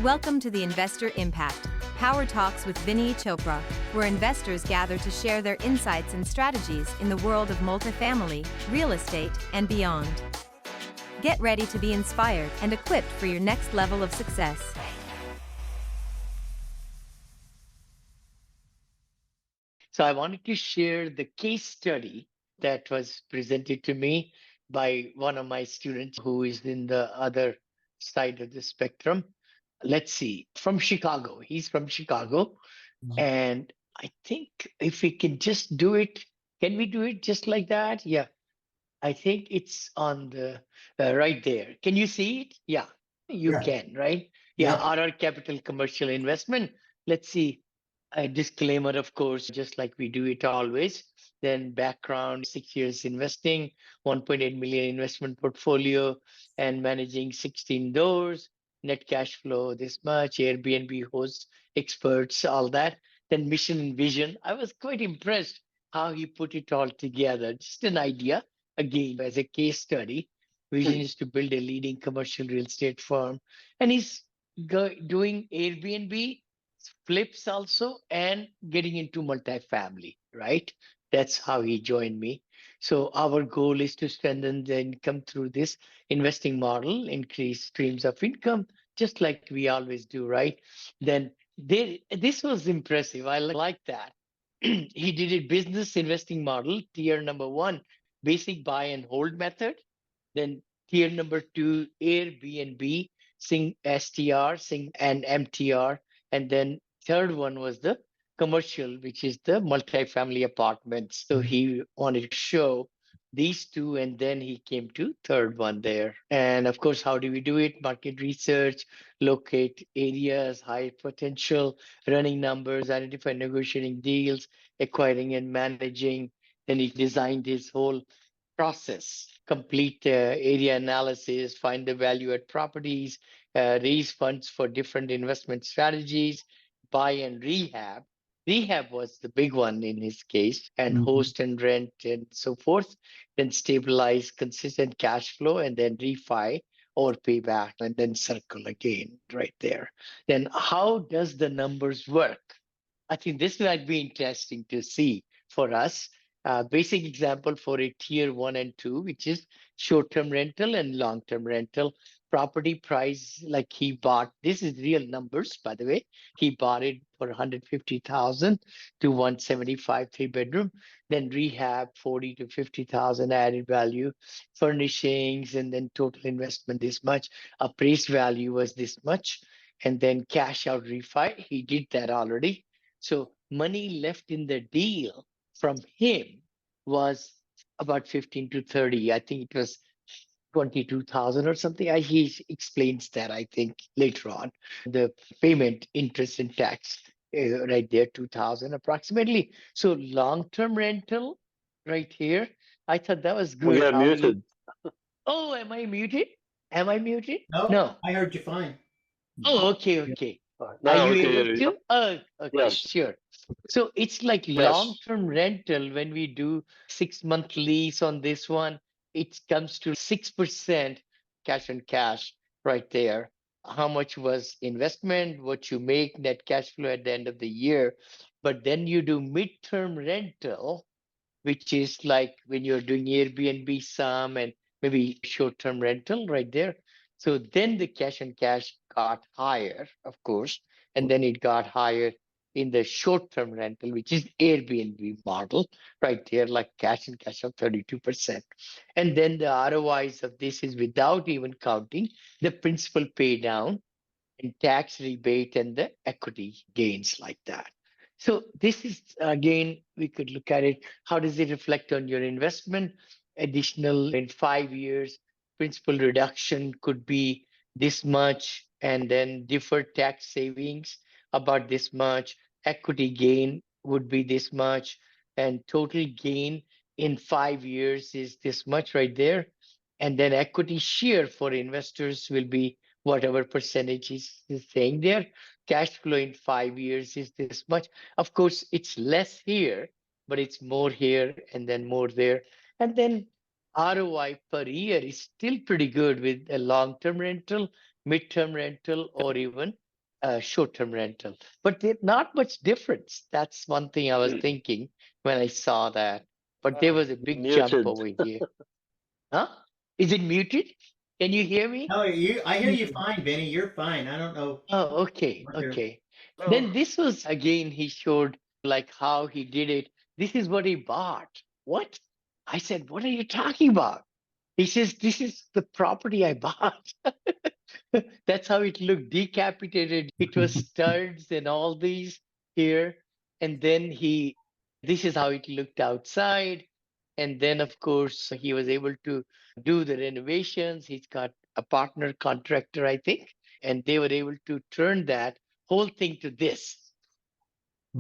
Welcome to the Investor Impact, PowerTalks with Vinney Chopra, where investors gather to share their insights and strategies in the world of multifamily, real estate, and beyond. Get ready to be inspired and equipped for your next level of success. So I wanted to share the case study that was presented to me by one of my students who is in the other side of the spectrum. Let's see, from Chicago. He's from Chicago. And I think if we can just do it, can we do it just like that? Yeah, I think it's on the right there. Can you see it? Yeah, you Yeah, can, right? Yeah, yeah, RR Capital Commercial Investment. Let's see. A disclaimer, of course, just like we do it always. Then background, 6 years investing, 1.8 million investment portfolio, and managing 16 doors, net cash flow this much, Airbnb hosts, experts, all that. Then mission and vision. I was quite impressed how he put it all together. Just an idea, again, as a case study. Vision is to build a leading commercial real estate firm. And he's doing Airbnb flips also and getting into multifamily, right? That's how he joined me. So our goal is to strengthen the income through this investing model, increase streams of income, just like we always do, right? Then this was impressive. I like that. He did a business investing model, tier number one, basic buy and hold method. Then tier number two, Airbnb, Sing STR, Sing and MTR. And then third one was the commercial, which is the multifamily apartments. So he wanted to show these two, and then he came to third one there. And of course, how do we do it? Market research, locate areas, high potential, running numbers, identify negotiating deals, acquiring and managing. Then he designed his whole process, complete area analysis, find the value at properties, raise funds for different investment strategies, buy and rehab. Rehab was the big one in his case, and host and rent and so forth. Then stabilize consistent cash flow, and then refi or payback, and then circle again right there. Then how does the numbers work? I think this might be interesting to see for us. Basic example for a tier one and two, which is short-term rental and long-term rental. Property price, like he bought, this is real numbers, by the way. He bought it for 150,000 to 175, 3 bedroom. Then rehab 40 to 50,000 added value, furnishings, and then total investment this much. Appraised value was this much, and then cash out refi. He did that already. So money left in the deal from him was about 15 to 30. I think it was 22,000 or something. He explains that, I think, later on. The payment, interest, and tax, right there, 2,000 approximately. So long term rental, right here. I thought that was We good. got How he. muted. Oh, am I muted? Am I muted? no, No. I heard you fine. Oh, okay, okay. Are Now you we can able hear you. to? Oh, okay, Yes, sure. So it's like yes. long-term rental when we do 6 month lease on this one, it comes to 6% cash on cash right there. How much was investment, what you make, net cash flow at the end of the year. But then you do midterm rental, which is like when you're doing Airbnb some and maybe short-term rental right there. So then the cash and cash got higher, of course, and then it got higher in the short-term rental, which is Airbnb model right there, like cash and cash of 32%. And then the ROIs of this is without even counting the principal pay down and tax rebate and the equity gains like that. So this is again, we could look at it. How does it reflect on your investment? Additional in 5 years, principal reduction could be this much, and then deferred tax savings about this much. Equity gain would be this much, and total gain in 5 years is this much right there. And then equity share for investors will be whatever percentage is saying there. Cash flow in 5 years is this much. Of course, it's less here, but it's more here and then more there. And then ROI per year is still pretty good with a long-term rental, mid-term rental, or even short-term rental, but not much difference. That's one thing I was thinking when I saw that. But there was a big jump Muted. over here. Huh? Is it muted? Can you hear me? No, I hear you Mm. fine, Vinny. You're fine. I don't know Oh, okay, what you're. okay. Oh, Then this was again, he showed like how he did it. This is what he bought. What? I said, what are you talking about? He says, this is the property I bought. That's how it looked, decapitated. It was studs and all these here. And then this is how it looked outside. And then, of course, he was able to do the renovations. He's got a partner contractor, I think, and they were able to turn that whole thing to this.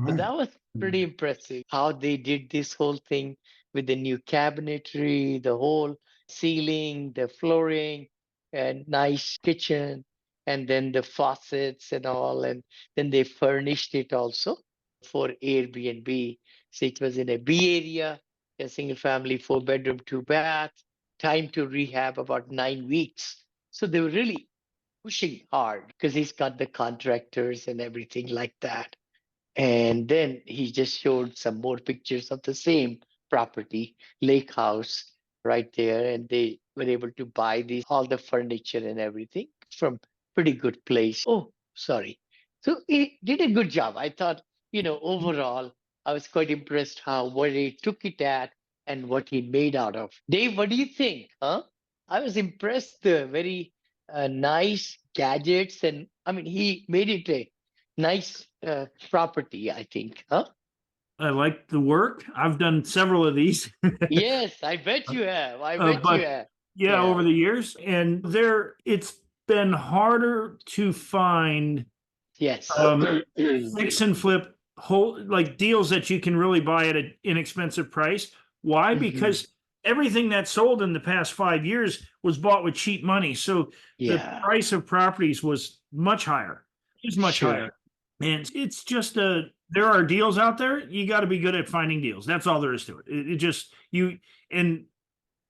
So that was pretty impressive how they did this whole thing with the new cabinetry, the whole ceiling, the flooring, and nice kitchen, and then the faucets and all. And then they furnished it also for Airbnb. So it was in a B area, a single family, 4 bedroom, 2 bath, time to rehab about 9 weeks. So they were really pushing hard because he's got the contractors and everything like that. And then he just showed some more pictures of the same property, lake house right there. And they were able to buy all the furniture and everything from pretty good place. Oh, sorry. So he did a good job. I thought, overall, I was quite impressed how what he took it at and what he made out of. Dave, what do you think? Huh? I was impressed. The very nice gadgets, and I mean, he made it a nice property, I think. Huh? I like the work. I've done several of these, Yes, I bet you have. I bet you but have. yeah, Yeah. over the years, and it's been harder to find Yes. fix and flip whole like deals that you can really buy at an inexpensive price. Why? Mhm. Because everything that sold in the past 5 years was bought with cheap money, so the Yeah. price of properties was much higher. It was much Sure. higher, and it's just there are deals out there. You got to be good at finding deals. That's all there is to it. It just you and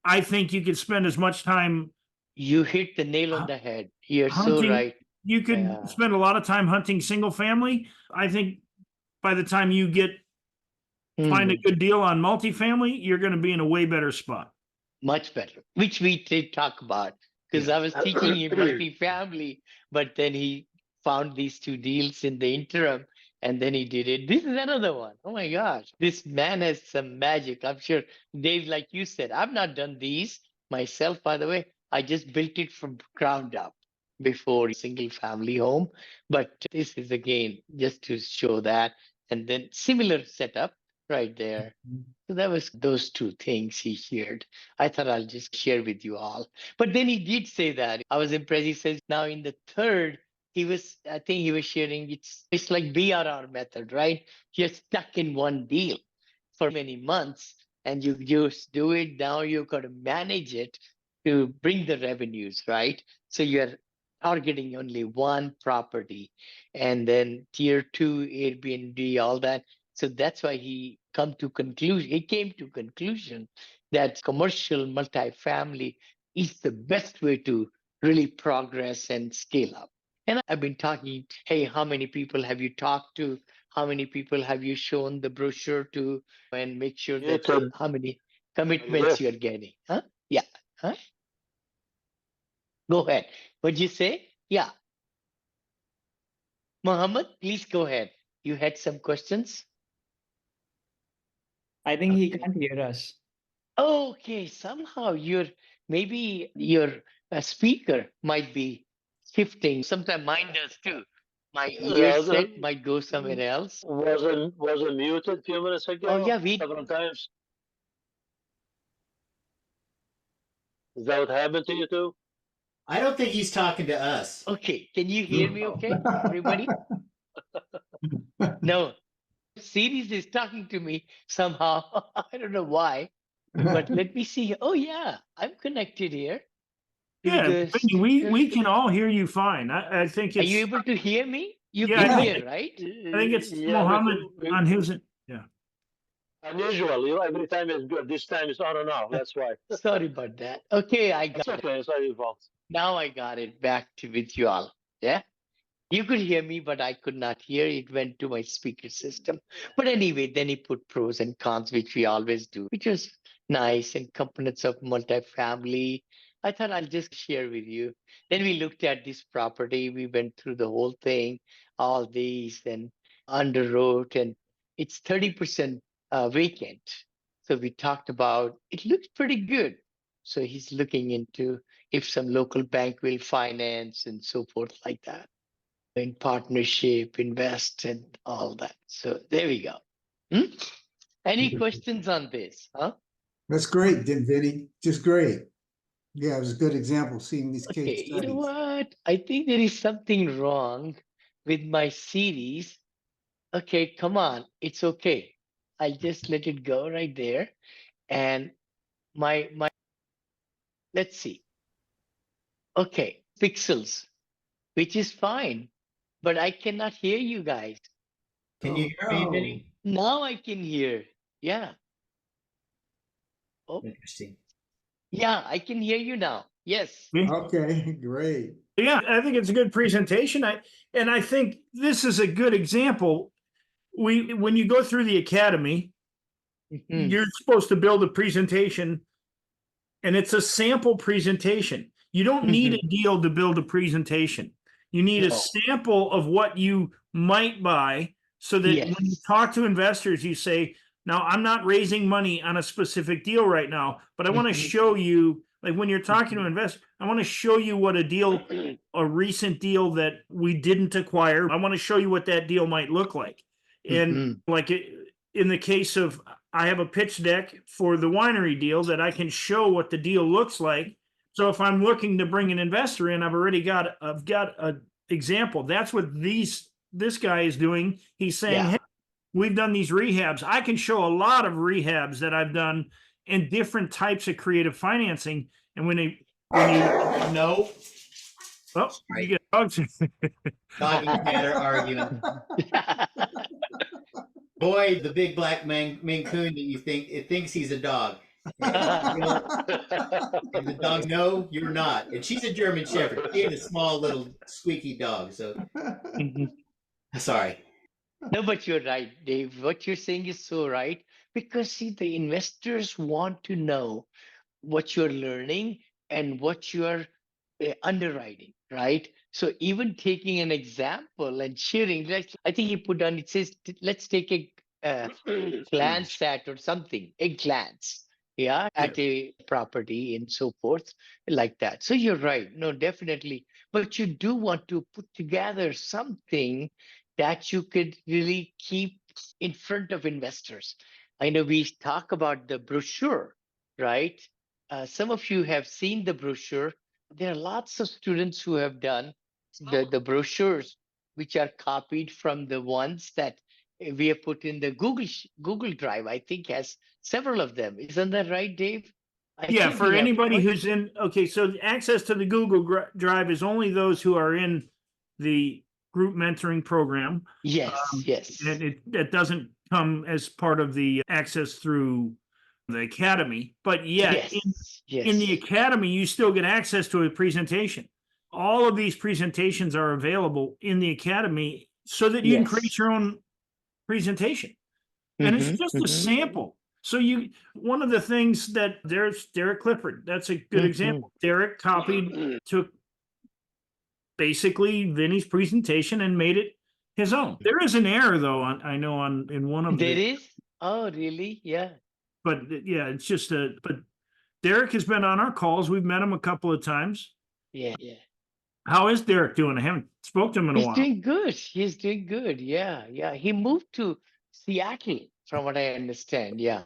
I think you could spend as much time You hit the nail on hu- the head. You're so hunting. right. You could Yeah. spend a lot of time hunting single family. I think by the time you find a Mm, good deal on multifamily, you're going to be in a way better spot. much better, which we did talk about because Yeah. I was teaching him multifamily, but then he found these two deals in the interim and then he did it. This is another one. Oh my gosh. This man has some magic. I'm sure, Dave, like you said, I've not done these myself, by the way. I just built it from ground up before single family home. But this is again just to show that. And then similar setup right there. So that was those two things he shared. I thought I'll just share with you all. But then he did say that. I was impressed. He says now in the third, I think he was sharing it's like BRR method, right? You're stuck in one deal for many months and you just do it. Now you've got to manage it to bring the revenues, right? So you're targeting only one property and then tier two, Airbnb, all that. So that's why he came to conclusion that commercial multifamily is the best way to really progress and scale up. And I've been talking, hey, how many people have you talked to? How many people have you shown the brochure to? And make sure that muted. how many Are you commitments there? you're getting. Huh? Yeah. Huh? Go ahead. What'd you say? Yeah. Mohammed, please go ahead. You had some questions? I think he Okay. can't hear us. Okay, somehow maybe your speaker might be shifting. Sometimes mine does too. My ear Yeah, set might go somewhere else. wasn't muted a few minutes Oh ago, yeah, several times. Is that what happened to you too? I don't think he's talking to us. okay. Can you hear me okay, everybody? No. Series is talking to me somehow. I don't know why, but let me see. Oh yeah, I'm connected here to Yeah, the Vinny, we speaker. can all hear you fine. I think Are you it's able to hear me? You yeah, can hear, right? I think it's Yeah, Mohammed on his yeah. unusual. Every time it's good. This time it's on and off. That's why. Sorry about that. Okay, I It's got it. okay. It's not your fault. Now I got it back to with you all. Yeah. You could hear me, but I could not hear. It went to my speaker system. But anyway, then he put pros and cons, which we always do, which was nice, and components of multifamily. I thought I'll just share with you. Then we looked at this property. We went through the whole thing, all these, and underwrote, and it's 30% vacant. So we talked about it looks pretty good. So he's looking into if some local bank will finance and so forth like that in partnership, invest, and all that. So there we go. Hmm? Any questions on this? Huh? That's great, Vinny. Just great. Yeah, it was a good example seeing these case Okay, you know studies. what? I think there is something wrong with my series. Okay, come on. It's okay. I'll just let it go right there. And my let's see. Okay, pixels, which is fine, but I cannot hear you guys. Can you hear me, Oh, Vinny? Now I can hear. Yeah. Oh, Interesting. yeah, I can hear you now. Yes. okay, great. Yeah, I think it's a good presentation. I think this is a good example. When you go through the academy, Mhm. you're supposed to build a presentation, and it's a sample presentation. You don't need a deal to build a presentation. You need a No. sample of what you might buy, so that when you Yes. talk to investors, you say, now I'm not raising money on a specific deal right now, but I want to Mhm. show you, like when you're talking to investors, I want to show you what a recent deal that we didn't acquire. I want to show you what that deal might look like. And Mhm. like in the case of, I have a pitch deck for the winery deal that I can show what the deal looks like. So if I'm looking to bring an investor in, I've got a example. That's what this guy is doing. He's saying, Yeah. hey, we've done these rehabs. I can show a lot of rehabs that I've done in different types of creative financing. And when you No. oh, Right. you get dogs. Dog and cat are arguing. Boy, the big black Maine Coon that you think it thinks he's a dog. And, and the dog, no, you're not. And she's a German Shepherd. She ain't a small little squeaky dog. So Mhm. sorry. No, but you're right, Dave. What you're saying is so right. Because see, the investors want to know what you're learning and what you're underwriting, right? So even taking an example and sharing, like I think he put on, it says, let's take a glance at or something, a glance, yeah, Yeah. at a property and so forth, like that. So you're right. No, definitely. But you do want to put together something that you could really keep in front of investors. I know we talk about the brochure, right? Some of you have seen the brochure. There are lots of students who have done the brochures, which are copied from the ones that we have put in the Google Drive. I think has several of them. Isn't that right, Dave? I Yeah, think for we have anybody quite- who's in, okay, so access to the Google Drive is only those who are in the group mentoring program. yes, yes, And it doesn't come as part of the access through the academy, but yet yes, in the yes, academy, you still get access to a presentation. All of these presentations are available in the academy so that you can create yes. your own presentation. And it's just a sample. So one of the things that there's Derek Clifford, that's a good example. Derek took basically Vinny's presentation and made it his own. There is an error though, I know in one of There the, is. Oh, really? Yeah. but yeah, it's just but Derek has been on our calls. We've met him a couple of times. Yeah. Yeah. How is Derek doing? I haven't spoke to him in a He's while. doing good. He's doing good. Yeah. Yeah. He moved to Seattle, from what I understand. Yeah.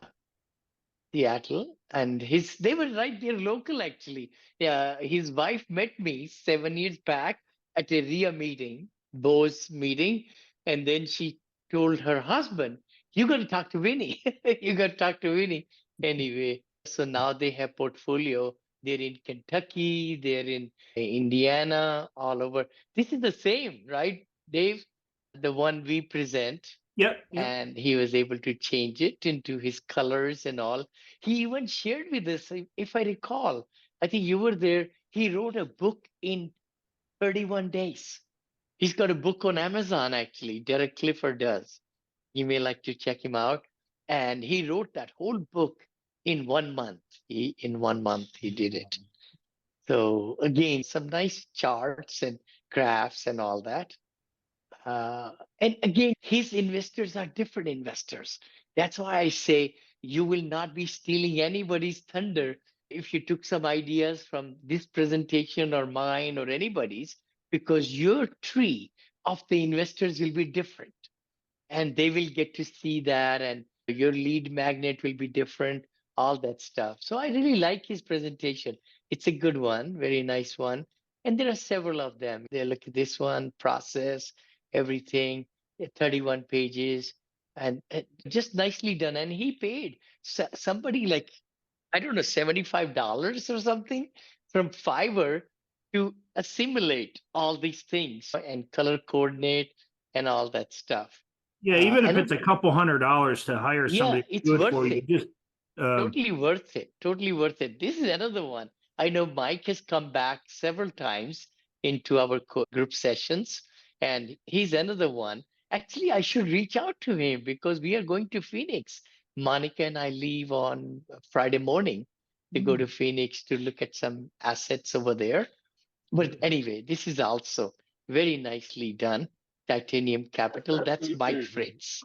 Seattle. And they were right there local actually. Yeah. His wife met me 7 years back at a RIA meeting, Bose meeting. And then she told her husband, you got to talk to Vinny. You got to talk to Vinny. Anyway, so now they have portfolio. They're in Kentucky, they're in Indiana, all over. This is the same, right, Dave? The one we present, Yep. and he was able to change it into his colors and all. He even shared with us, if I recall, I think you were there. He wrote a book in 31 days. He's got a book on Amazon, actually. Derek Clifford does. You may like to check him out. And he wrote that whole book in 1 month. In 1 month, he did it. So again, some nice charts and graphs and all that. And again, his investors are different investors. That's why I say you will not be stealing anybody's thunder if you took some ideas from this presentation or mine or anybody's, because your tree of the investors will be different and they will get to see that, and your lead magnet will be different, all that stuff. So I really like his presentation. It's a good one, very nice one. And there are several of them. They look at this one, process, everything, 31 pages, and just nicely done. And he paid somebody like, I don't know, $75 or something from Fiverr to assimilate all these things and color coordinate and all that stuff. Yeah, even if And it's a couple $100 to hire yeah, somebody to it's do it worth for you, it. just Totally worth it. Totally worth it. This is another one. I know Mike has come back several times into our group sessions, and he's another one. Actually, I should reach out to him because we are going to Phoenix. Monica and I leave on Friday morning to go to Phoenix to look at some assets over there. But anyway, this is also very nicely done. Titanium Capital. That's Mike Fritz,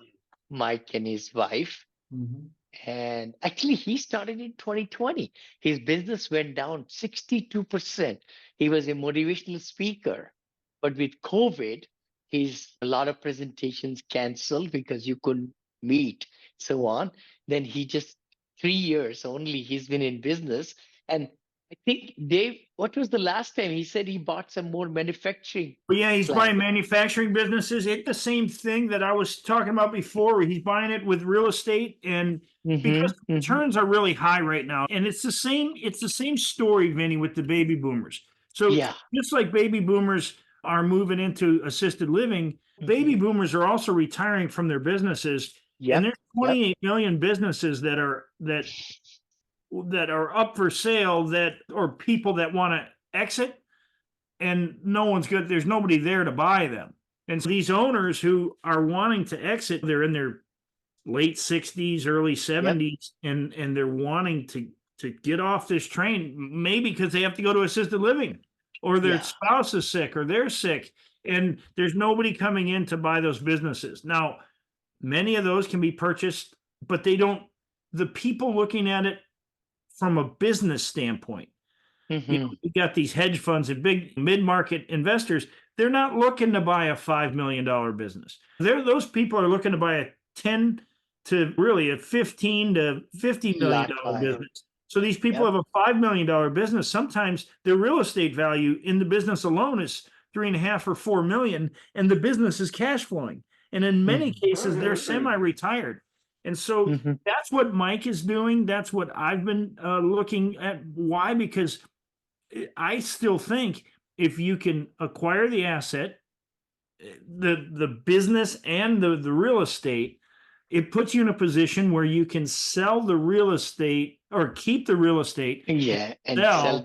Mike and his wife. Mhm. And actually, he started in 2020. His business went down 62%. He was a motivational speaker. But with COVID, his a lot of presentations canceled because you couldn't meet, so on. Then he just 3 years only he's been in business. And I think Dave, what was the last time he said he bought some more manufacturing but yeah, he's buying plant? manufacturing businesses. It's the same thing that I was talking about before, where he's buying it with real estate, and because Mm-hmm, mm-hmm. returns are really high right now. And it's the same story, Vinny, with the baby boomers. So Yeah. just like baby boomers are moving into assisted living, baby Mhm. boomers are also retiring from their businesses. And Yep. there's Yep. 28 million businesses that are up for sale, that or people that want to exit, and there's nobody there to buy them. And so these owners who are wanting to exit, they're in their late 60s, early Yep. 70s, and they're wanting to get off this train, maybe because they have to go to assisted living, or their Yeah. spouse is sick, or they're sick, and there's nobody coming in to buy those businesses. Now, many of those can be purchased, but they don't, the people looking at it from a business standpoint, Mm-hmm. you got these hedge funds and big mid-market investors, they're not looking to buy a $5 million business. Those people are looking to buy a 10 to really a 15 to $50 million Lot higher. business. So these people Yep. have a $5 million business. Sometimes their real estate value in the business alone is 3.5 or 4 million, and the business is cash flowing. And in many cases, they're semi-retired. And so Mm-hmm. that's what Mike is doing. That's what I've been looking at. Why? Because I still think if you can acquire the asset, the business and the real estate, it puts you in a position where you can sell the real estate or keep the real estate. Yeah, and Sell,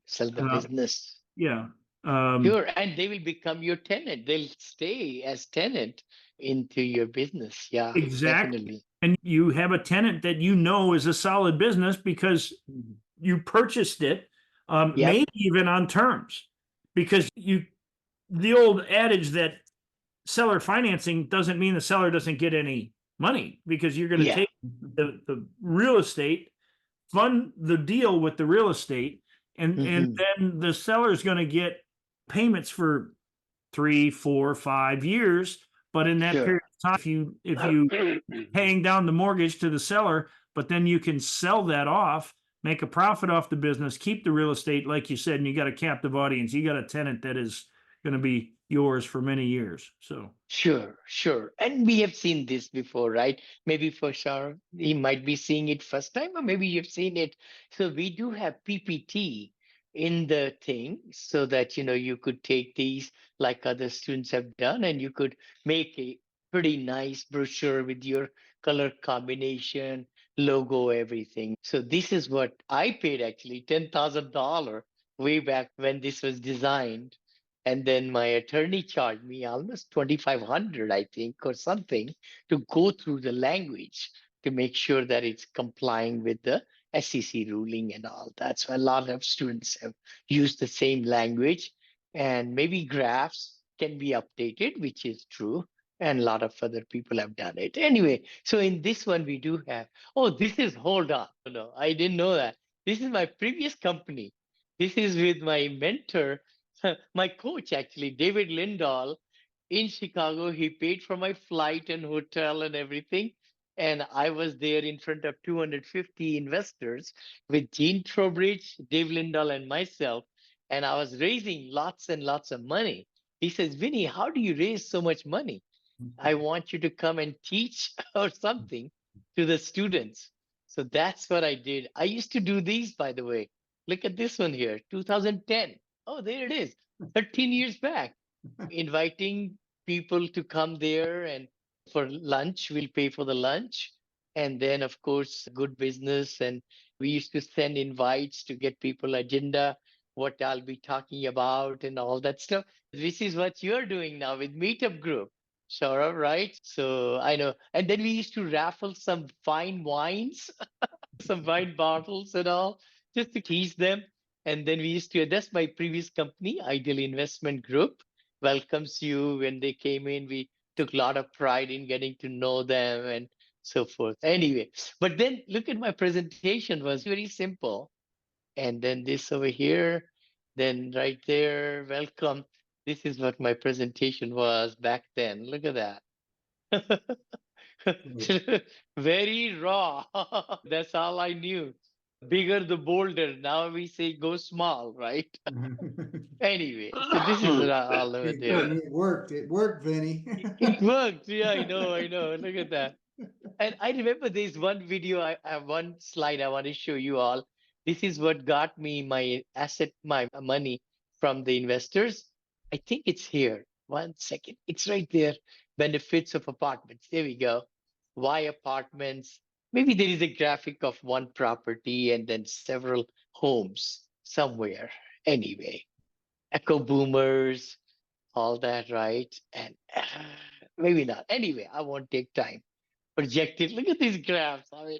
sell the uh, business. yeah. Sure, and they will become your tenant. They'll stay as tenant into your business. Yeah, Exactly. definitely. And you have a tenant that you know is a solid business because Mhm. you purchased it, Yep. maybe even on terms, because the old adage that seller financing doesn't mean the seller doesn't get any money, because you're going to Yeah. take the real estate, fund the deal with the real estate, and Mm-hmm. then the seller is going to get payments for 3, 4, 5 years. But in that period Sure. of time, if you paying down the mortgage to the seller, but then you can sell that off, make a profit off the business, keep the real estate, like you said, and you got a captive audience. You got a tenant that is going to be yours for many years. So Sure, sure. And we have seen this before, right? Maybe for sure he might be seeing it first time, or maybe you've seen it. So we do have PPT in the thing so that you could take these like other students have done, and you could make a pretty nice brochure with your color combination, logo, everything. So this is what I paid, actually $10,000 way back when this was designed. And then my attorney charged me almost 2,500, I think, or something, to go through the language to make sure that it's complying with the SEC ruling and all. That's why a lot of students have used the same language, and maybe graphs can be updated, which is true. And a lot of other people have done it. Anyway, so in this one, we do have, oh, this is, hold on. No, I didn't know that. This is my previous company. This is with my mentor, my coach, actually, David Lindahl in Chicago. He paid for my flight and hotel and everything. And I was there in front of 250 investors with Gene Trowbridge, Dave Lindahl, and myself. And I was raising lots and lots of money. He says, Vinny, how do you raise so much money? I want you to come and teach or something to the students. So that's what I did. I used to do these, by the way. Look at this one here, 2010. Oh, there it is, 13 years back. Inviting people to come there and for lunch, we'll pay for the lunch. And then, of course, good business. And we used to send invites to get people agenda, what I'll be talking about and all that stuff. This is what you're doing now with Meetup Group. Sure, right? So I know. And then we used to raffle some fine wines, some wine bottles and all, just to tease them. And then we used to, that's my previous company, Ideal Investment Group, welcomes you when they came in. We took a lot of pride in getting to know them and so forth. Anyway, but then look at my presentation was very simple. And then this over here, then right there, welcome. This is what my presentation was back then. Look at that. Very raw. That's all I knew. Bigger the boulder. Now we say go small, right? Anyway, so this is all over there. It worked. It worked, Vinny. It worked. Yeah, I know. I know. Look at that. And I remember there's one video, I have one slide I want to show you all. This is what got me my asset, my money from the investors. I think it's here. 1 second. It's right there. Benefits of apartments. There we go. Why apartments? Maybe there is a graphic of one property and then several homes somewhere. Anyway, echo boomers, all that, right? And maybe not. Anyway, I won't take time. Projected. Look at these graphs. I mean,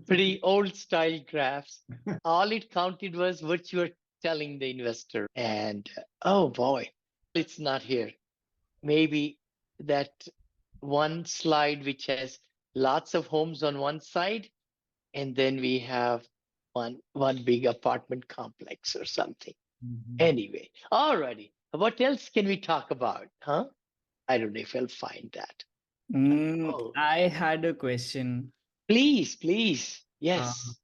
pretty old style graphs. All it counted was what you were telling the investor. And oh boy, it's not here. Maybe that one slide which has lots of homes on one side, and then we have one big apartment complex or something. Anyway, alrighty. What else can we talk about? Huh? I don't know if I'll find that. Oh. I had a question. Please, please. Yes.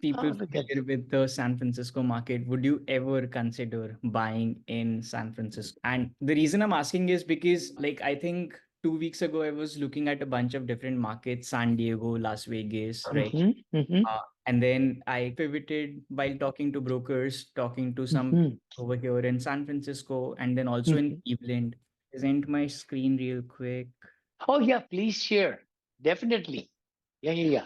People look at familiar with the San Francisco market, would you ever consider buying in San Francisco? And the reason I'm asking is because, like, I think 2 weeks ago, I was looking at a bunch of different markets, San Diego, Las Vegas, right? And then I pivoted while talking to brokers, talking to some over here in San Francisco, and then also in Cleveland. Present my screen real quick. Oh, yeah, please share. Definitely. Yeah.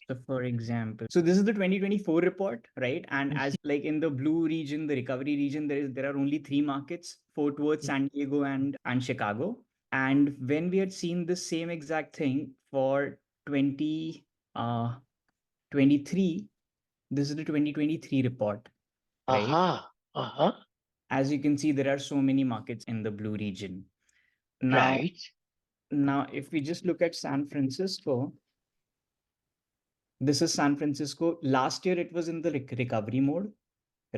So for example, so this is the 2024 report, right? And as like in the blue region, the recovery region, there are only 3 markets, Fort Worth, San Diego, and Chicago. And when we had seen the same exact thing for 2023, this is the 2023 report, right? As you can see, there are so many markets in the blue region. Now, if we just look at San Francisco, this is San Francisco. Last year, it was in the recovery mode,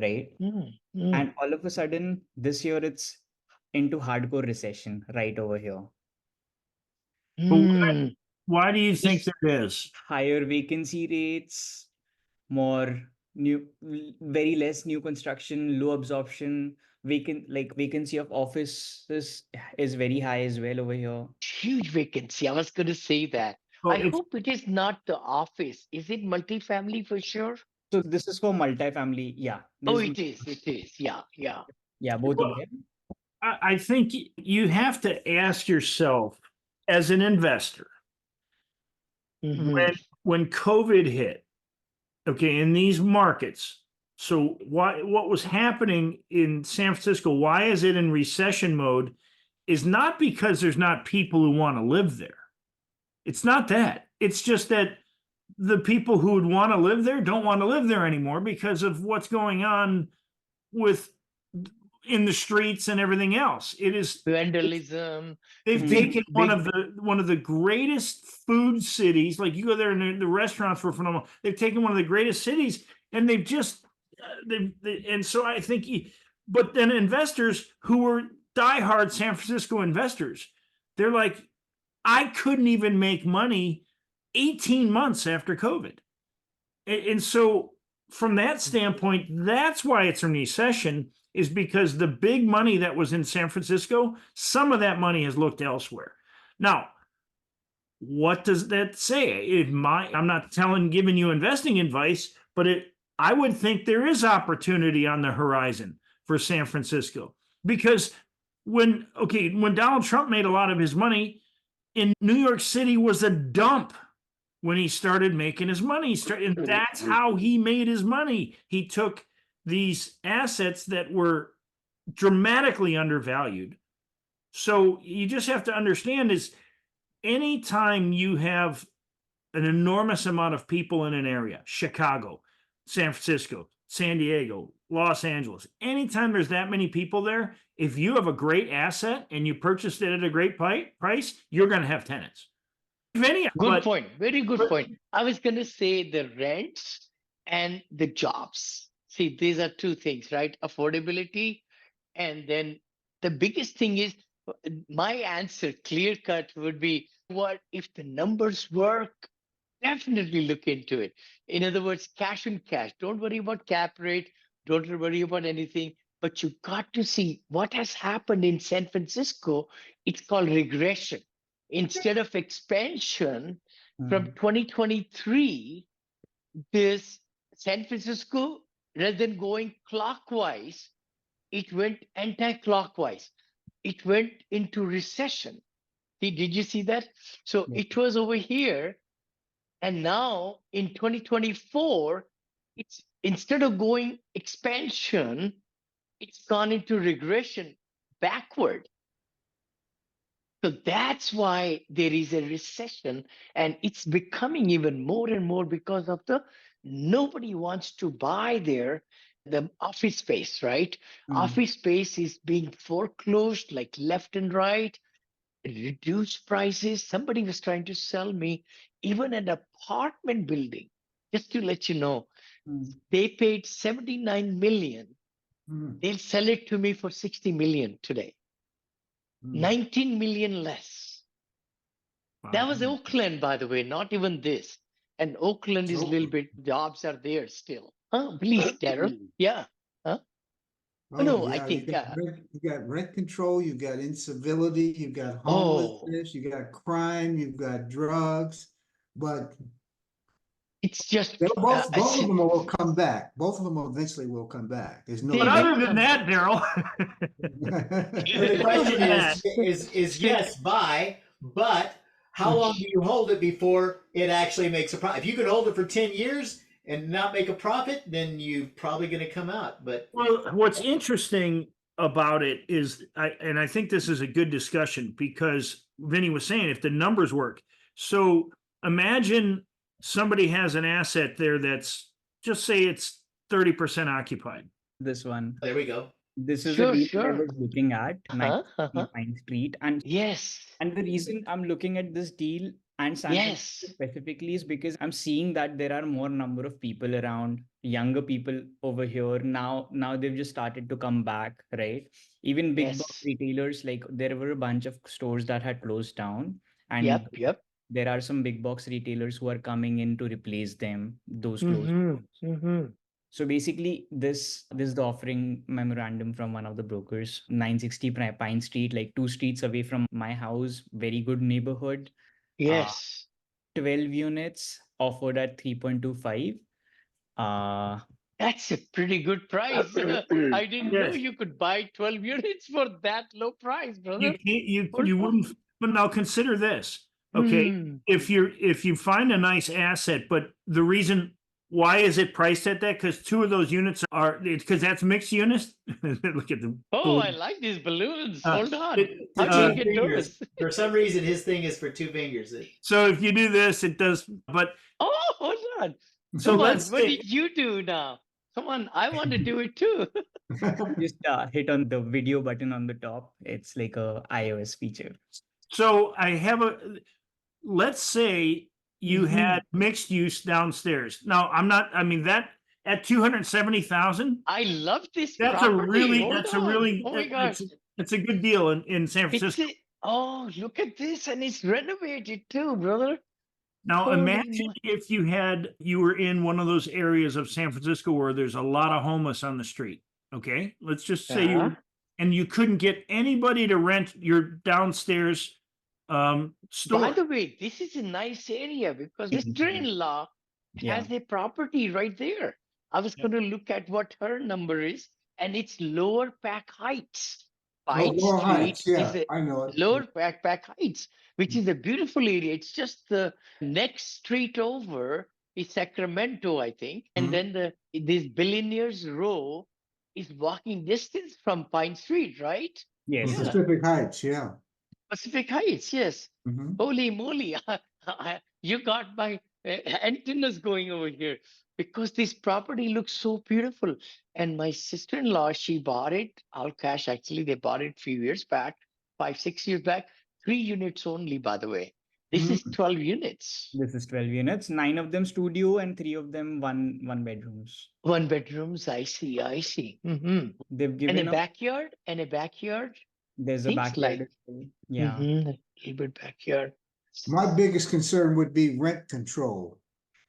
right? And all of a sudden, this year, it's into hardcore recession right over here. Why do you think that is? Higher vacancy rates, more very less new construction, low absorption, vacancy of offices is very high as well over here. Huge vacancy. I was going to say that. Well, I hope it is not the office. Is it multifamily for sure? So this is for multifamily. Yeah. Oh, it is. It is. Yeah. Yeah, both of them. I think you have to ask yourself as an investor, when COVID hit, okay, in these markets, So what was happening in San Francisco, why is it in recession mode, is not because there's not people who want to live there. It's not that. It's just that the people who would want to live there don't want to live there anymore because of what's going on with in the streets and everything else. It is Vandalism. they've big- taken one of the greatest food cities. Like you go there and the restaurants were phenomenal. They've taken one of the greatest cities and they've just and so I think but then investors who were diehard San Francisco investors, they're like, I couldn't even make money 18 months after COVID. And so from that standpoint, that's why it's a recession, is because the big money that was in San Francisco, some of that money has looked elsewhere. Now, what does that say? I'm not giving you investing advice, but I would think there is opportunity on the horizon for San Francisco, because when Donald Trump made a lot of his money in New York City was a dump when he started making his money. And that's how he made his money. He took these assets that were dramatically undervalued. So you just have to understand is anytime you have an enormous amount of people in an area, Chicago, San Francisco, San Diego, Los Angeles, anytime there's that many people there, if you have a great asset and you purchased it at a great price, you're going to have tenants. Good point. Very good point. I was going to say the rents and the jobs. See, these are two things, right? Affordability. And then the biggest thing is my answer, clear cut, would be what if the numbers work? Definitely look into it. In other words, cash and cash. Don't worry about cap rate. Don't worry about anything. But you got to see what has happened in San Francisco. It's called regression. Instead of expansion from 2023, this San Francisco, rather than going clockwise, it went anti-clockwise. It went into recession. Did you see that? So it was over here. And now in 2024, it's instead of going expansion, it's gone into regression backward. So that's why there is a recession, and it's becoming even more and more because of nobody wants to buy there the office space, right? Office space is being foreclosed like left and right, reduced prices. Somebody was trying to sell me even an apartment building, just to let you know. They paid 79 million. They'll sell it to me for 60 million today. 19 million less. Wow. That was Oakland, by the way, not even this. And Oakland is a little bit, jobs are there still. Huh? Please, Daryl. Yeah. Huh? Oh, No, yeah, I think. you got rent control, you got incivility, you got homelessness, you got crime, you've got drugs, but It's just. both of them will come back. Both of them eventually will come back. There's no. But other than that, Daryl. The question is yes, buy, but how long do you hold it before it actually makes a profit? If you can hold it for 10 years and not make a profit, then you're probably going to come out. But well, what's interesting about it is, I think this is a good discussion because Vinney was saying if the numbers work. So imagine somebody has an asset there that's, just say it's 30% occupied. This one. there we go. This is Sure, the deal sure. I was looking at, Pine Street. And Yes. and the reason I'm looking at this deal and San Francisco specifically is because I'm seeing that there are more number of people around, younger people over here. Now they've just started to come back, right? Even big box retailers, like there were a bunch of stores that had closed down. And Yep. there are some big box retailers who are coming in to replace them, those closed. So basically, this is the offering memorandum from one of the brokers, 960 Pine Street, like 2 streets away from my house, very good neighborhood. Yes. 12 units offered at 3.25. That's a pretty good price. I didn't know you could buy 12 units for that low price, brother. You wouldn't, but now consider this. Okay. If you find a nice asset, but the reason Why is it priced at that? Because two of those units are, because that's mixed units. Look at the Oh, I balloon. like these balloons. Uh, Hold on. it- How do uh, you get fingers. those? For some reason, his thing is for 2 fingers. So if you do this, it does. But Oh, hold on. so Come on. let's What say, did you do now? Come on. I want to do it too. Just hit on the video button on the top. It's like a iOS feature. so I have let's say you Mhm. had mixed use downstairs. Now I'm not, I mean, that at 270,000, I love this that's a property. really, Hold that's a on. really, Oh my gosh. it's a good deal in San It's Francisco. oh, look at this. And it's renovated too, brother. Now Holy imagine mo- if you were in one of those areas of San Francisco where there's a lot of homeless on the street. Okay, let's just say Yeah. and you couldn't get anybody to rent your downstairs By store. the way, this is a nice area because Mhm. sister-in-law Yeah. has a property right there. I was Yeah. going to look at what her number is, and it's Lower Pack Heights. Oh, Pine Lower Street Heights, yeah, is a I know it. Lower Pack Heights, which is a beautiful area. It's just the next street over is Sacramento, I think, and Mhm. then this Billionaires Row is walking distance from Pine Street, right? Yes. Yeah. Pacific Heights, yeah. Pacific Heights, yes. Mhm. Holy moly, you got my antennas going over here because this property looks so beautiful. And my sister-in-law, she bought it all cash. Actually, they bought it a few years back, 5, 6 years back. 3 units only, by the way. This is 12 units. This is 12 units, 9 of them studio and 3 of them one bedrooms. 1 bedrooms, I see, I see. Hmm. They've And given a up. backyard, and a backyard. There's a Seems backyard. like, as well. Yeah. a little bit backyard. My biggest concern would be rent control.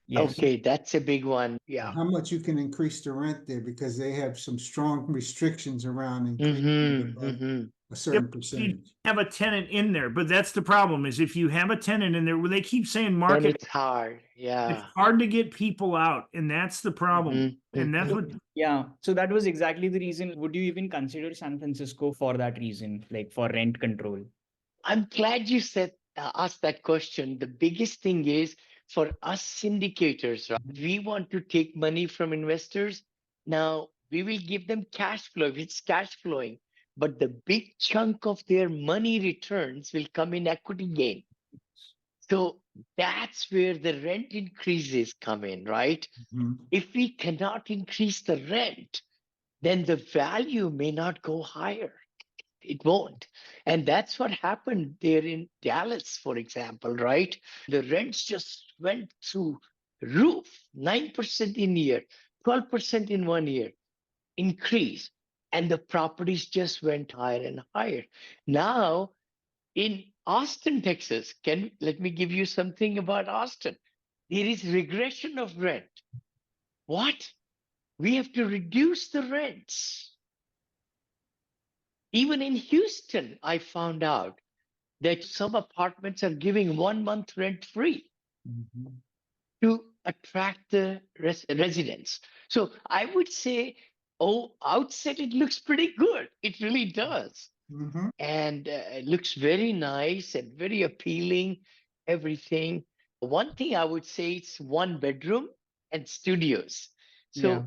Yes. Okay, that's a big one. Yeah. How much you can increase the rent there because they have some strong restrictions around increasing it Mm-hmm, above mm-hmm. a certain You percentage. have a tenant in there, but that's the problem is if you have a tenant in there, well, they keep saying Then market, it's hard. it's Yeah. hard to get people out, and that's the problem. Mhm, And that's what Yeah. So that was exactly the reason. Would you even consider San Francisco for that reason, like for rent control? I'm glad you asked that question. The biggest thing is for us syndicators, right? We want to take money from investors. Now we will give them cash flow if it's cash flowing, but the big chunk of their money returns will come in equity gain. So that's where the rent increases come in, right? Mhm. If we cannot increase the rent, then the value may not go higher. It won't. And that's what happened there in Dallas, for example, right? The rents just went through roof, 9% in year, 12% in 1 year increase. And the properties just went higher and higher. Now in Austin, Texas, let me give you something about Austin. There is regression of rent. What? We have to reduce the rents. Even in Houston, I found out that some apartments are giving 1 month rent free Mhm. to attract the residents. So I would say, outset, it looks pretty good. It really does. Mhm. And it looks very nice and very appealing, everything. One thing I would say, it's 1 bedroom and studios. So Yeah.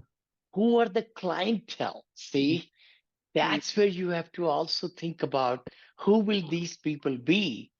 who are the clientele? See, that's where you have to also think about who will these people be,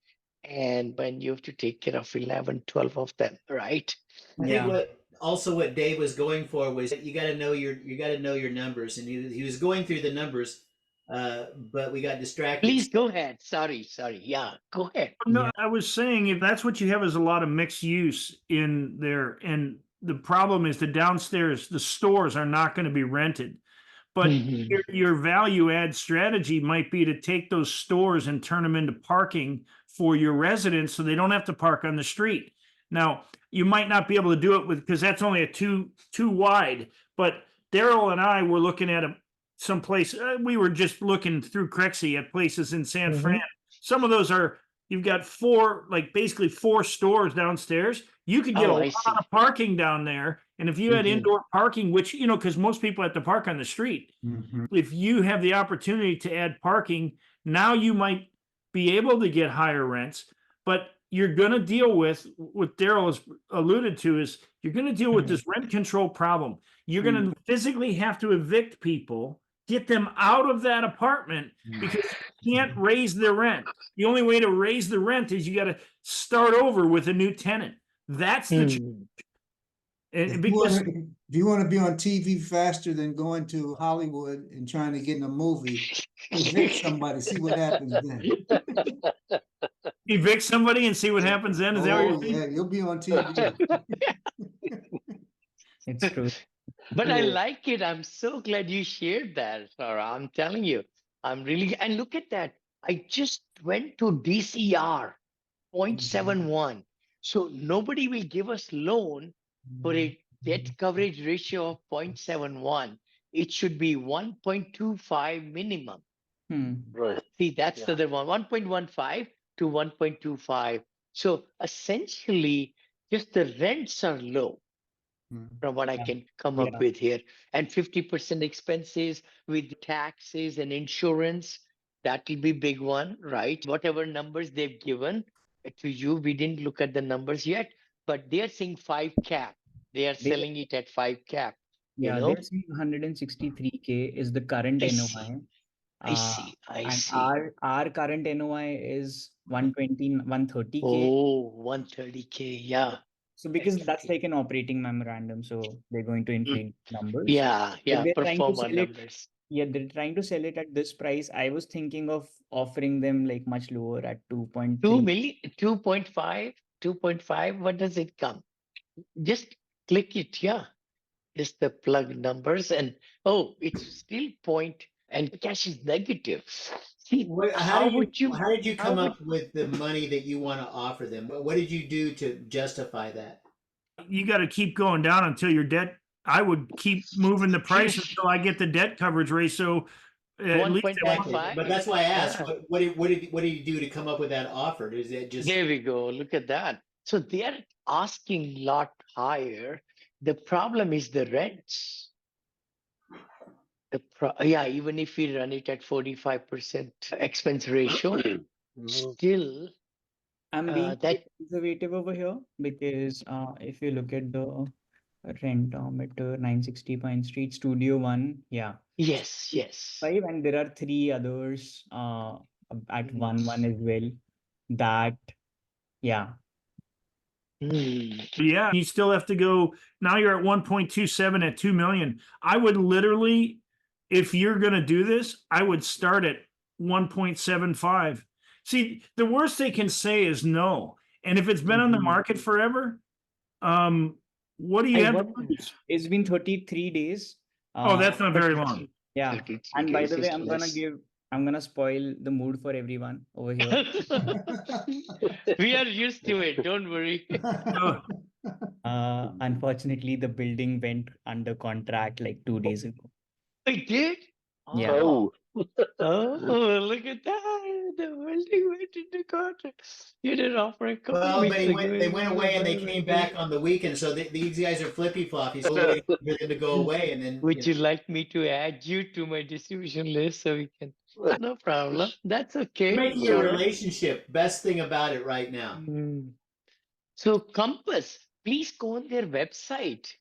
and when you have to take care of 11, 12 of them, right? I Yeah. think what Dave was going for was you got to know your numbers, and he was going through the numbers, but we got distracted. Please go ahead. Sorry. Yeah, go ahead. No, Yeah. I was saying if that's what you have is a lot of mixed use in there, and the problem is the downstairs, the stores are not going to be rented. But Mhm. your value add strategy might be to take those stores and turn them into parking for your residents so they don't have to park on the street. Now, you might not be able to do it because that's only a two wide, but Daryl and I were looking at some place. We were just looking through Crexy at places in San Mhm. Fran. Some of those are, you've got basically four stores downstairs. You could get Oh, a I lot see. of parking down there. And if you had Mhm. indoor parking, which, because most people have to park on the street, Mhm. if you have the opportunity to add parking, now you might be able to get higher rents, but you're going to deal with what Daryl has alluded to is you're going to deal with this rent control problem. You're going to physically have to evict people, get them out of that apartment because you can't raise their rent. The only way to raise the rent is you got to start over with a new tenant. That's the If because you want to be on TV faster than going to Hollywood and trying to get in a movie, evict somebody, see what happens then. evict somebody and see what happens then. Is that what Oh you're saying? yeah, you'll be on TV. It's true. But I like it. I'm so glad you shared that, Sarah. I'm telling you, I'm really, and look at that. I just went to DCR 0.71. So nobody will give us loan for a debt coverage ratio of 0.71. It should be 1.25 minimum. Right. See, that's the other one, 1.15 to 1.25. So essentially, just the rents are low from what I can come up with here. And 50% expenses with taxes and insurance, that will be big one, right? Whatever numbers they've given to you, we didn't look at the numbers yet, but they're saying 5 cap. They are selling it at 5 cap. Yeah, You know? they're saying 163K is the current I NOI. see. I see. I And see. our current NOI is 120, 130K. Oh, 130K. Yeah. So because that's like an operating memorandum, so they're going to inflate numbers. Yeah. But they're trying to Perform our sell it. numbers. Yeah, they're trying to sell it at this price. I was thinking of offering them like much lower at 2.3. 2 million, 2.5, 2.5. What does it come? Just click it. Yeah. Just the plug numbers and it's still point and cash is negative. See, How did you come up with the money that you want to offer them? What did you do to justify that? You got to keep going down until your debt. I would keep moving the price until I get the debt coverage ratio. At least 1.15. But that's why I asked. What did you do to come up with that offer? Is it just There we go. Look at that. So they are asking a lot higher. The problem is the rents. Even if we run it at 45% expense ratio, still I'm being that conservative over here because if you look at the rentometer 960 Pine Street Studio 1, yes. 5, and there are 3 others at 1 as well. That you still have to go. Now you're at 1.27 at 2 million. I would literally, if you're going to do this, I would start at 1.75. See, the worst they can say is no. And if it's been on the market forever, what do you have to lose? It's been 33 days. That's not very long. Yeah. And by the way, I'm gonna spoil the mood for everyone over here. We are used to it. Don't worry. Unfortunately, the building went under contract like 2 days ago. It did? Yeah. Oh, Look at that. The building went into contract. You didn't offer a couple well? But weeks ago. they went away and they came back on the weekend. So these guys are flippy floppies. So waiting for them to go away, and then Would you like me to add you to my distribution list so we can? No problem. That's okay. making your relationship best thing about it right now. So Compass, please go on their website.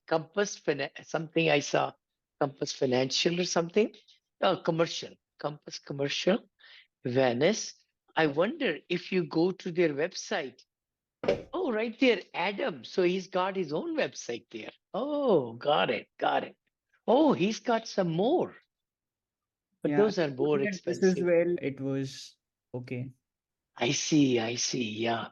Something I saw, Compass Financial or something. Commercial. Compass Commercial, Venice. I wonder if you go to their website. Oh, right there, Adam. So he's got his own website there. Oh, got it. Oh, he's got some more. But those are more expensive. This as well, it was okay. I see. Yeah.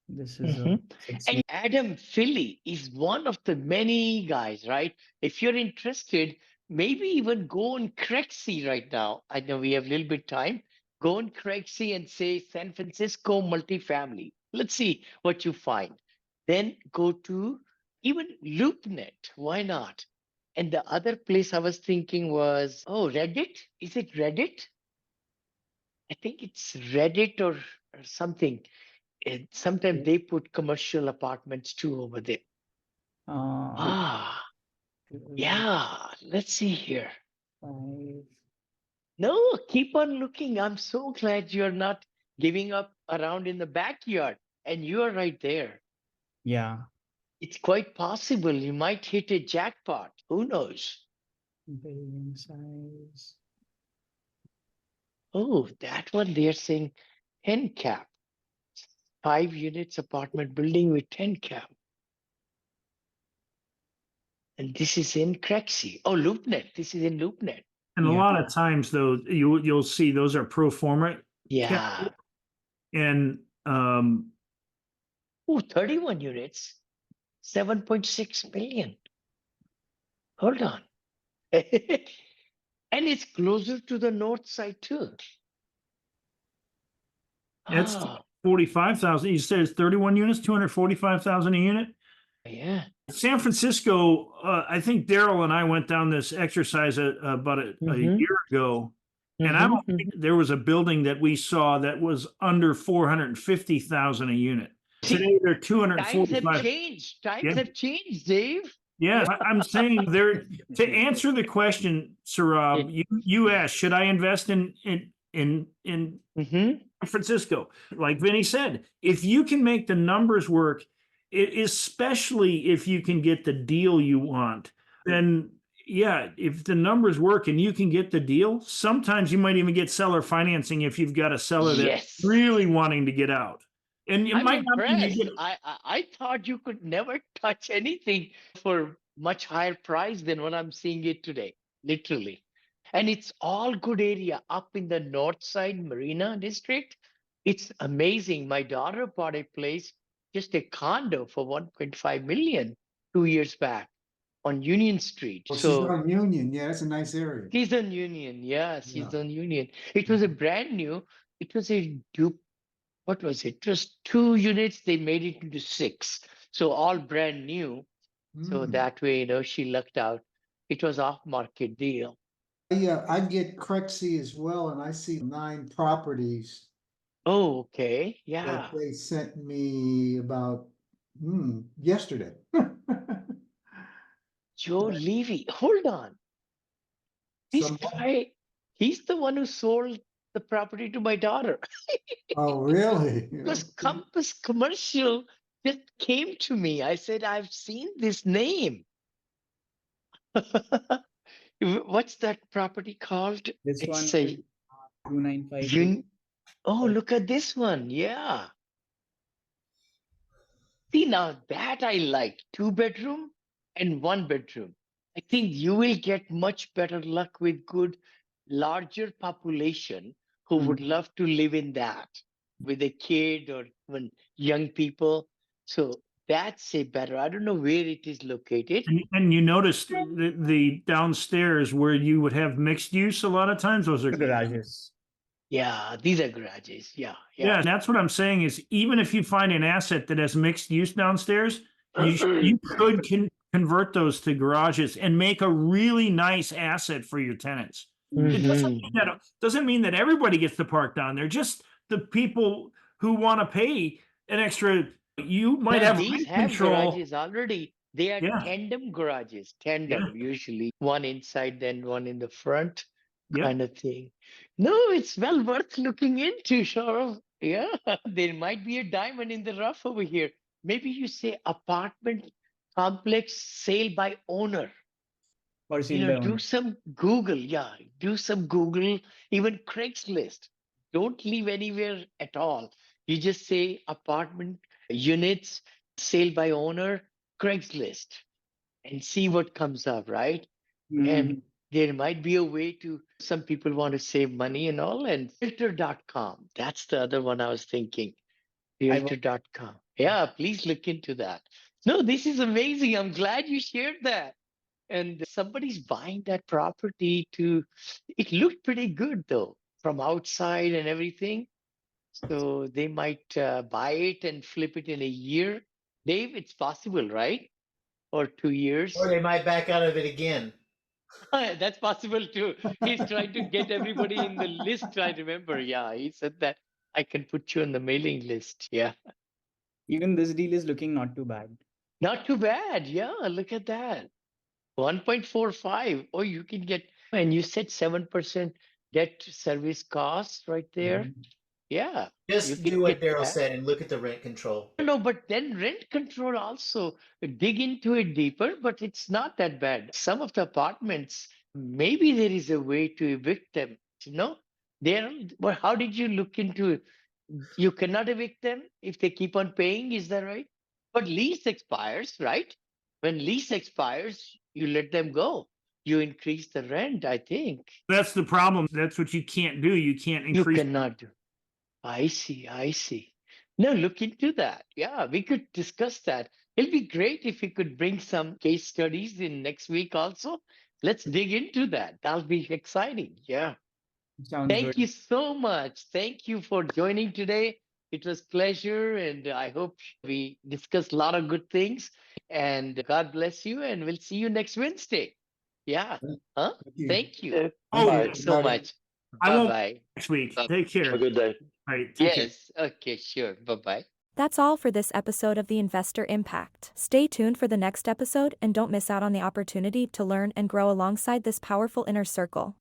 This is And Adam Philly is one of the many guys, right? If you're interested, maybe even go on Crexy right now. I know we have a little bit time. Go on Crexy and say San Francisco multifamily. Let's see what you find. Then go to even LoopNet. Why not? And the other place I was thinking was, Reddit. Is it Reddit? I think it's Reddit or something. Sometimes they put commercial apartments too over there. Let's see here. 5. No, keep on looking. I'm so glad you're not giving up around in the backyard and you are right there. Yeah. It's quite possible you might hit a jackpot. Who knows? Building size. Oh, that one they're saying 10 cap. 5 units apartment building with 10 cap. And this is in Crexy. Oh, LoopNet. This is in LoopNet. And a Yeah. lot of times though, you'll see those are pro forma. Yeah. And Oh, 31 units. 7.6 million. Hold on. And it's closer to the north side too. it's Ah, 45,000. You said it's 31 units, 245,000 a unit. yeah. San Francisco, I think Daryl and I went down this exercise about a Mhm. year ago. And I don't think there was a building that we saw that was under 450,000 a unit. Today they're Times have 245. changed. Times Yeah. have changed, Dave. Yeah, I'm saying there to answer the question, Sarab, you asked, should I invest in Mm-hmm. San Francisco? Like Vinny said, if you can make the numbers work, especially if you can get the deal you want, then yeah, if the numbers work and you can get the deal, sometimes you might even get seller financing if you've got a seller that's Yes. really wanting to get out. And it I'm might not mean you impressed. get I thought you could never touch anything for much higher price than what I'm seeing it today, literally. And it's all good area up in the north side Marina district. It's amazing. My daughter bought a place, just a condo for 1.5 million 2 years back on Union Street. Well, she's So on Union. Yeah, that's a nice area. she's on Union. Yeah, she's Yeah. on Union. It was a brand new, it was a dupe. What was it? It was 2 units. They made it into 6. So all brand new. So Mm. that way, she lucked out. It was off market deal. I get Crexy as well, and I see 9 properties Oh, okay. that Yeah. they sent me about yesterday. Joe Levy. Hold on. This Some, guy, he's the one who sold the property to my daughter. oh, really? Because Compass Commercial just came to me. I said, I've seen this name. What's that property called? This one It's is a 2952. Oh, look at this one. Yeah. See, now that I like 2 bedroom and 1 bedroom. I think you will get much better luck with good, larger population who would love to live in that with a kid or even young people. So that's a better. I don't know where it is located. and you noticed the downstairs where you would have mixed use a lot of times, those are Garages. Yeah, these are garages. Yeah, yeah, and that's what I'm saying is even if you find an asset that has mixed use downstairs, you could convert those to garages and make a really nice asset for your tenants. It doesn't mean that everybody gets to park down there, just the people who want to pay an extra. You might have these rent have control. garages already. They are Yeah. tandem garages, tandem usually. One inside, then one in the front, Yep. kind of thing. No, it's well worth looking into, Shaurav. Yeah, there might be a diamond in the rough over here. Maybe you say apartment complex sale by owner. Or sale by Do owner. some Google. Yeah, do some Google, even Craigslist. Don't leave anywhere at all. You just say apartment units, sale by owner, Craigslist, and see what comes up, right? And there might be a way to, some people want to save money and all, and realtor.com. That's the other one I was thinking. Realtor.com. Yeah, please look into that. No, this is amazing. I'm glad you shared that. And somebody's buying that property it looked pretty good though, from outside and everything. So they might buy it and flip it in a year. Dave, it's possible, right? Or 2 years. Or they might back out of it again. That's possible too. He's trying to get everybody in the list. I remember. Yeah, he said that I can put you on the mailing list. Yeah. Even this deal is looking not too bad. Not too bad. Yeah, look at that. 1.45. Oh, you can get, and you said 7% debt service cost right there. Yeah. You Just can do what get Daryl that. said and look at the rent control. No, but then rent control also dig into it deeper, but it's not that bad. Some of the apartments, maybe there is a way to evict them. You know, there. But how did you look into it? You cannot evict them if they keep on paying. Is that right? But lease expires, right? When lease expires, you let them go. You increase the rent. I think That's the problem. That's what you can't do. You can't you increase. cannot do. I see. I see. No, look into that. Yeah, we could discuss that. It'll be great if we could bring some case studies in next week also. Let's dig into that. That'll be exciting. Yeah. Sounds Thank good. you so much. Thank you for joining today. It was pleasure, and I hope we discussed a lot of good things. And God bless you, and we'll see you next Wednesday. Yeah. Huh? Thank you. Thank you. Yeah. Oh, Bye. Thanks so much. I Bye won't bye. next week. Bye. Take Have care. a good day. All right. Take care. Yes. Okay, sure. Bye bye. That's all for this episode of The Investor Impact. Stay tuned for the next episode and don't miss out on the opportunity to learn and grow alongside this powerful inner circle.